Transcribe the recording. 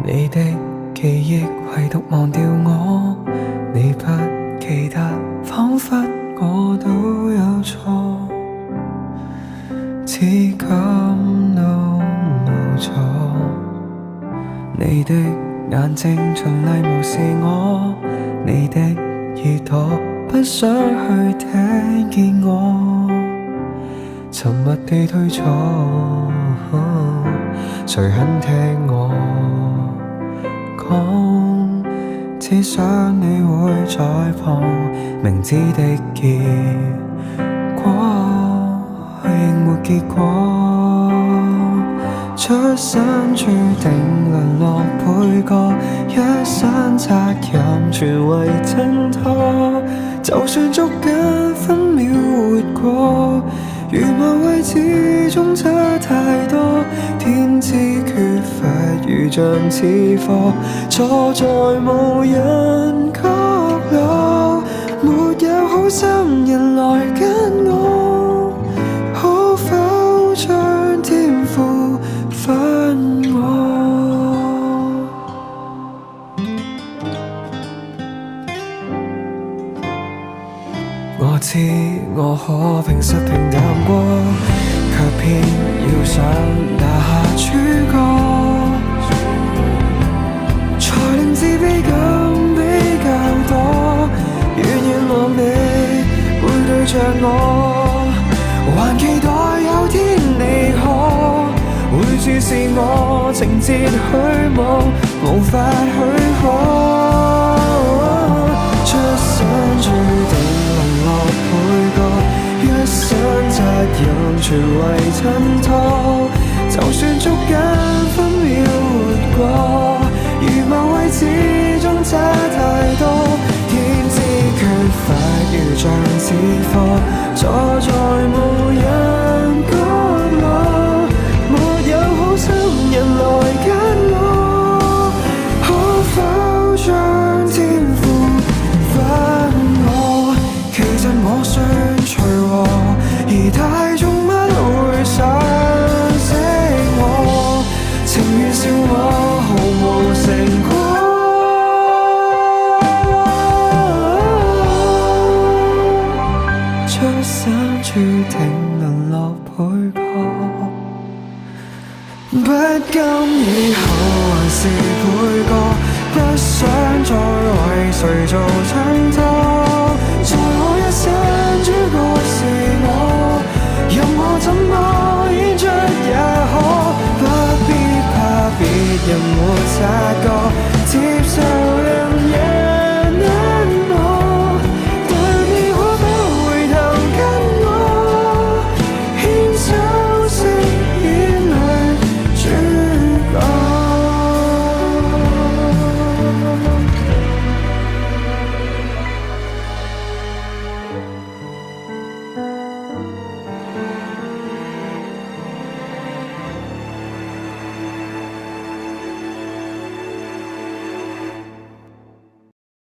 你的記憶唯獨忘掉我，你不記得，彷彿我都有錯，只感到無助。你的眼睛循例無視我，你的耳朵不想去聽見我，沉默地退錯，誰肯聽我講？只想你會在旁，明知的結果仍沒結果，出身注定淪落配角，一生責任全為襯托，就算捉緊分秒活過，如某位始終差太多，天知缺乏如像似火，錯在無人角落，沒有好心人來跟我，可否將天賦分我？我知我可平實平淡過，卻偏要想拿下主角，才令自卑感比較多。遠遠望你會對着我，還期待有天你可會注視我，情節虛妄無法許可，出身注定落配角，一生責任全為襯托，就算捉緊分秒活過，如某位始終差太多，天知缺乏如像似火，錯在無人角落，沒有好心人來跟我，可否將天賦分我？其實我算隨和，而大眾不會賞識我，情願笑我毫無成果。出身注定淪落配角，不甘以後還是配角，不想再為誰做襯托。